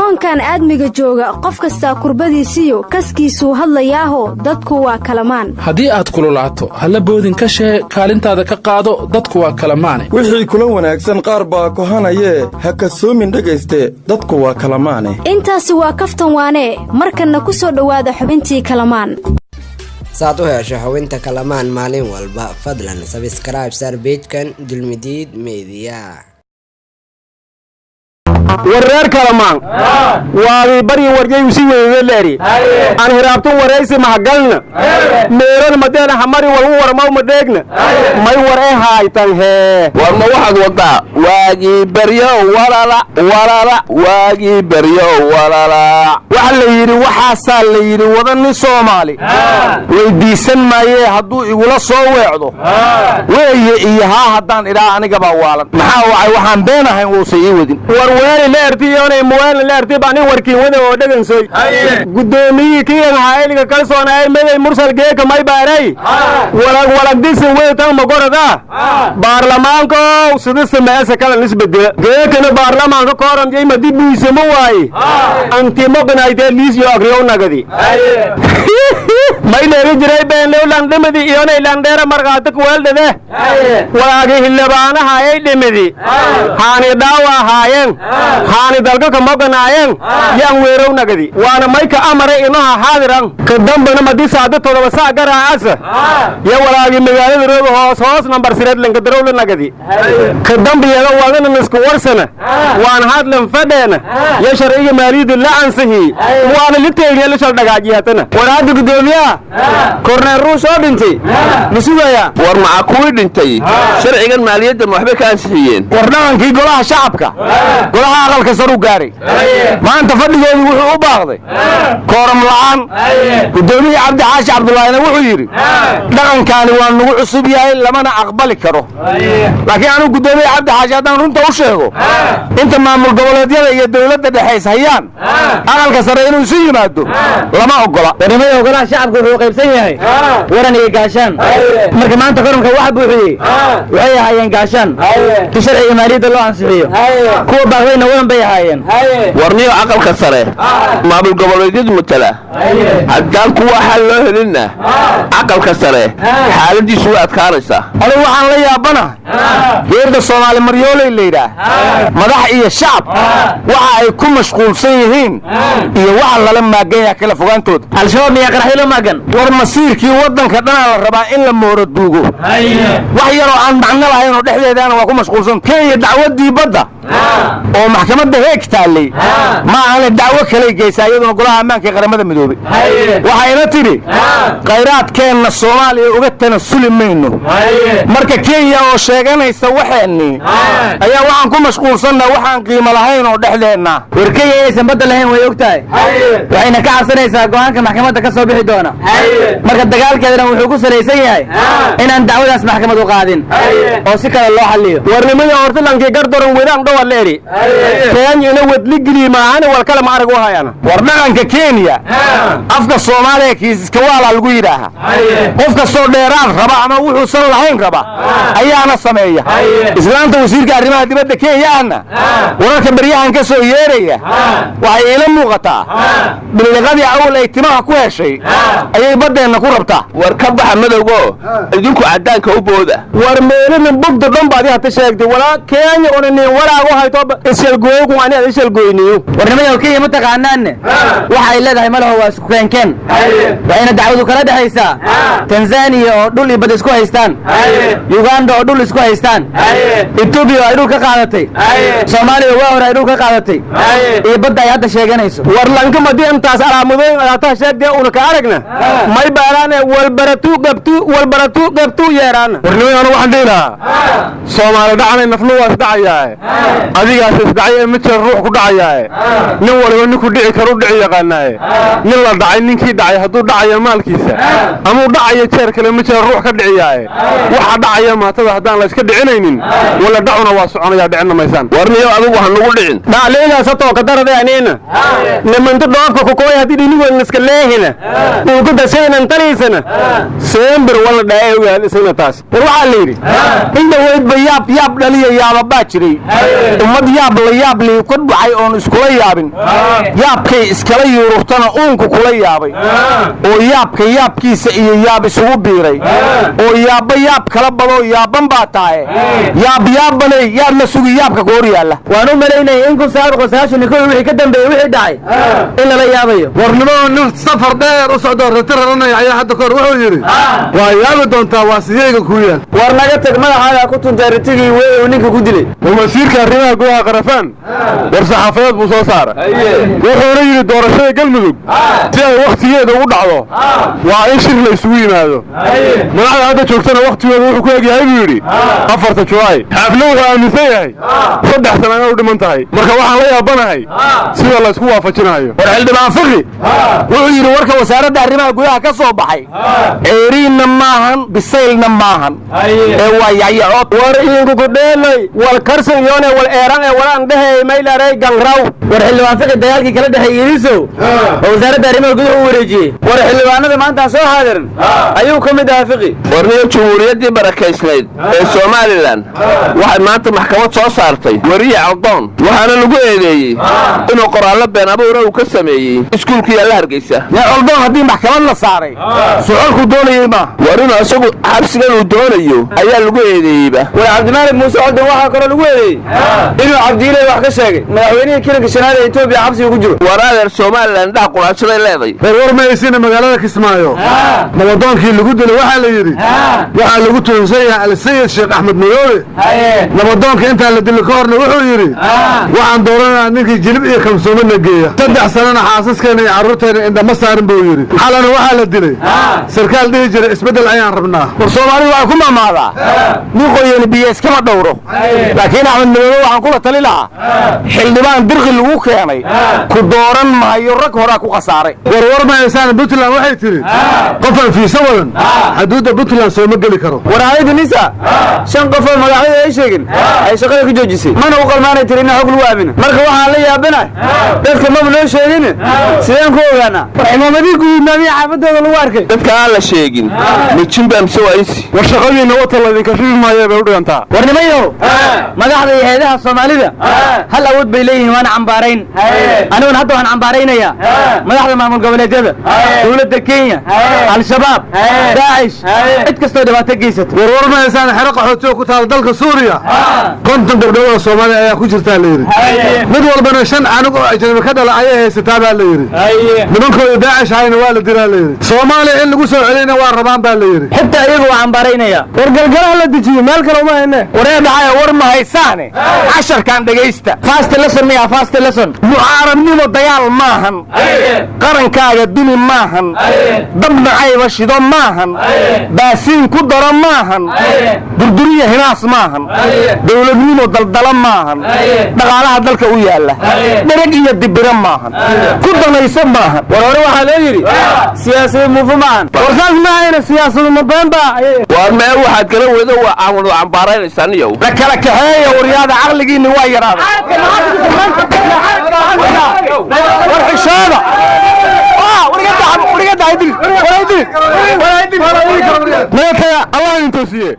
koonkan aadmiga jooga qof kasta kurbadiisiyo kaskiisuu hadlayaaho dadku waa kalamaan haddii aad kululaato halla boodin ka shee kaalintaada ka qaado dadku waa kalamaane wixii kula wanaagsan qaar baa kohanayee ha kasoomin dhegayste dadku waa kalamaane intaasi waa kaftan waane markanna ku soo dhowaada xubintii kalamaan saad u hesho xubinta kalamaan maalin walba fadlan subscribe sar page-kan Dulmidiid Media wareer kalamaan waadi bari warjay si weeyleeri aan hiraabto wareysi mahagalna meeran madana hamari wal warma madeegna may waree haytan he warma waxaad wadaa waagi bariyo walala waagi bariyo walala waxa la yiri waxa la yiri wadani Soomaali weydiisan maayee haduu igula soo weecdo weeye iyo haddaan ilaa aniga baa waalan maxaa waxaan beenahay uu sii wadin leertiyoonay muwaan leerti bani warkiin wada oo dhagansoy gudoomiye kiin hayliga kalsoonay meeday mursal geeka may baaray walag disin weeytan magorada baarlamaanka sidii meesa kala nisbadda geekana baarlamaanka kooran jey ma dibiisa ma waay anti moqnayde liis yo agriyo nagadi may leeri jiray been lewlan dhimidi iyoonay landheera marqaad ku weeldade walaagi hilabaanaha ay dhimidi haani daawa haayeen haani dalka ka maqanaayeen yaan weerow nagadi waana mayka amare inaha haadiran ka dambana madisaada todoba saa garaacasa ya walaagi magaalada roob hoos number 3 lanka darowla nagadi ka dambiyaga wadana nisku warsana waan hadlan fadheena ya sharciga maaliyada la ansahi waana liteeyay la shal dhagaajiyatana waraada gudoomiyaha korneer ruus oo dhintay misugaya war ma ku dhintay sharcigan maaliyada waxba ka ansixiyeen warnaankii golaha shacabka golaha aqalka saru gaaray maanta fadhigeedu wuxuu u baaqday kooram la'aan gudoomiye Cabdi Xaashi Cabdullaahina wuxuu yiri dhaqankaani waa nagu cusub yahay lamana aqbali karo laakiin aanu gudoomiye Cabdi Xaashi hadaan runta u sheego inta maamul goboleedyada iyo dawladda dhaxays hayaan aqalka sare inuu isu yimaado lama ogola nimanka golaha shacabka wuxuu qaybsan yahay waran iyo gaashaan marka maanta koramka waxa buuxiyay waxay hayeen gaashaan sharciga maaliyada loo ansixiyo kuwa baaqayna waran bay hayeen warniyo aqalka sare maamul goboleedyadu matala haddaan kuwa xal loo helina aqalka sare xaaladiisu waa adkaanaysaa anigu waxaan la yaabana geerda Soomaali maryoolay leeyahay madax iyo shacab waxa ay ku mashquulsan yihiin iyo waxa lala maagaya kala fogaantood al-shabaab iyo qaraxyo maagan war masiirkii wadanka dhan la rabaa in la mooro duugo wax yar oo aan macno lahayn oo dhexdeedana waa ku mashquulsan Kenya dacwadii badda oo maxkamadda heeg taalay ma aan dacwo kale geysay iyadoo golaha ammaanka qaramada midoobay waxayna tiri khayraadkeena Soomaaliya uga tanasuli mayno marka Kenya oo sheeganaysa waxeenni ayaa waxaan ku mashquulsanaa waxaan qiimo lahayn oo dhexdeena warkayga aysan badda lahayn way ogtahay waxayna ka cabsanaysaa go'aanka maxkamadda ka soo bixi doona marka dagaalkeedana wuxuu ku salaysan yahay inaan dacwadaas maxkamad u qaadin oo si kale loo xalliyo warnimada hortalankii gardaran weedaan dhawaa leeri Kenya ina wadli gili maana wal kala ma arag u hayana war dhaqanka Kenya afka Soomaaliya kiiska waa lagu yiraaha qofka soo dheeraan raba ama wuxuu san lahayn raba ayaana sameeya islaanta wasiirka arrimaha dibadda Kenya ana wararka bariyahan ka soo yeeraya waxay ila muuqataa bilaqadii awal ay timaha ku heshay ayay badeena ku rabtaa war ka baxa madowgo idinku cadaanka u booda war meelina bugda dhanbaadi hata sheegtay walaa Kenya oo nin waraago hayto isal googu aan isal gooyniyo warnimada Kenya ma taqaanaan waxa ay leedahay malaha waa isku keenkeen waxayna dacwadu kala dhaxaysaa Tanzania oo dhul iyo bad isku haystaan Uganda oo dhul isku haystaan Ethiopia ay dhul ka qaadatay Soomaaliya waa hore ay dhul ka qaadatay ee badda ay hadda sheeganayso war lanka madii intaas alaamadeen aata sheegay oo ka aragna may baaraan walbaratu gabtu yeeraan warnimada waxaan dheelaa Soomaaliya dhacay nafnu waa dhacayaa adigaas isdacay ma jiro ruux ku dhacayaa nin waliba ninku dhici karo dhici yaqaanaa nin la dhacay ninkii dhacay haduu dhacayo maalkiisa ama uu dhacayo jeer kale ma jiro ruux ka dhiciyaa waxa dhacaya maatada hadaan la iska dhicinaynin wala dhacuna waa soconaya dhicina maysan warniyo adigu waxaan ugu dhicin dhacleeda sato ka darada anina nimantu dhoofka ku kooy hadii dhinigu iska leehina adduunku dasaynan taliisana seember wala dhaay ogaan isagna taas war waxaa la yidhi in dhaweydba yaab dhaliya yaababaa jiray ummad yaab la yaab lii ku dhacay oon iskula yaabin yaabkay iskala yuururtana uunku kula yaabay oo yaabkiisa iyo yaab isugu biiray oo yaab kala bado yaaban baa tahay yaabbanay yaab la sugi yaabka koor yaala waan u malaynayay in 1990 wixii ka dambeeyay wixii dhacay in la yaabayo warnimo nin safar dheer u socdo ratiranaya ayaa hadda kor wuxuu yiri waa yaabi doontaa waa siyayga ku yaal war naga tag madaxaaga ku tuntay ritigii weey ninka ku dilay wasiirka arrimaha gudaha qarafaan war saxaafadeed buu soo saaray wuxuuna yiri doorashada galmudug si ay waqtigeeda ugu dhacdo waa in shir la isugu yimaado madaxda hadda joogtana waqtigeedu wuxuu ku egyahay buu yiri 4 July xafladu wuxuu aaminsan yahay 3 sano u dhiman tahay marka waxaan la yaabanahay sida la isku waafajinayo war xildhibaan fiqi wuxuu yiri warka wasaaradda arrimaha gudaha ka soo baxay ceeriina maahan bisaylna maahan ee waa yayacood war iinku ku dheelay wal karsan yoone wal eeran ee walaan dhahay maylaray gangraw war xildhibaan fiqi dagaalkii kala dhaxeeyay iiso wasaaradda arrimaha gudaha u wareejiyay war xildhibaanada maanta soo haadiran ayuu ka mid ahaa fiqi warniyo jumhuuriyaddii barakaysnayd ee Soomaaliland waxay maanta maxkamad soo saartay wariye Caldoon waxaana lagu eedeeyay inuu qoraallo been abuur uu ka sameeyay iskuulka yaala Hargeysa Caldoon hadii maxkamad la saaray su'aalku doonayay ma warina isagu xabsigan uu doonayo ayaa lagu eedeeyayba war Cabdimaalik Muuse Caldoon waxa kale lagu eedeeyay inuu Cabdiilay wax ka sheegay madaxweynaha kiranka shanaad ee Itoobiya xabsiga ku jiro waraadeer Soomaaliland dhac quraashaday leedahay war ma aysan magaalada Kismaayo nabadoonkii lagu dilay waxa la yiri waxa lagu tuunsay Al-Sayyid Sheekh Ahmed Madoole nabadoonka inta la dilay koorna wuxuu yiri waxaan dooranaa ninkii jilib iyo kamsoomana geeya 3 sanana xaasaskeena iyo carruurteena inda ma saarin buu yiri xalana waxa la dilay sarkaal dhihi jiray isbedel ayaan rabnaa war Soomaali waa ku maamaada nin qoyeen BS kama dhowro laakiin Ahmed Madoole waxaan kula tali lahaa xildhibaan dirqi lagu keenay ku dooran maayo rag hore ku qasaaray war ma aysan Puntland waxay tiri qofan fiisa wadan xuduudda Puntland soo ma gali karo war hay'adda nisa 5 qof oo magacyada ay sheegin ay shaqada ku joojisay mana u qalmaanay tirina xog lagu aamina marka waxaan la yaabanahay dadka ma loo sheegin sideen ku ogaana imaamadiin guudnaaday xaafadooda lagu arkay dadka aan la sheegin mijin baan soo aysi war shaqadiina wata la idinka shaqo maayo bay u dhigantaa war nimayo madaxda iyo hay'adaha Soomaalida hal awood bay leeyihiin waan cambaarayn aniguna hadda waan cambaaraynaya madaxda maamul goboleedyada dawladda Kenya al-shabaab Daesh cid kastoo dhibaato geysatay war ma aysan xaraqa xoojoo ku taal dalka Suuriya konton gabdhood Soomaali ayaa ku jirta la yiri mid walbana 5 anug oo ajnabi ka dhalay ayay haysataa baa la yiri nimankooda Daesh hayna waa la diraa la yiri Soomaali in lagu soo celina waa rabaan baa la yiri xitaa iyagu waan cambaaraynaya war galgalaha la dijiyo meel kale uma hayne wareedahay war ma haysaane 10 kan dhageysta fast lesson mu'aaradnimo dagaal maahan qarankaaga dumi maahan dabna ayba shido maahan baasiin ku daro maahan durduriya hinaas maahan dawladnimo daldala maahan dhaqaalaha dalka u yaala dharag iyo dibira maahan ku danayso maahan war hore waxa loo yiri siyaasad mufumaan warsaas ma ayna siyaasadu ma bamba war ma waxaad kala wado waa aan cambaaraynaysan iyo la kala kaxeeyo wariyada aqligiina waa yaraaday war xishooda ورقة عدل ما يتيا الله ينتوسيه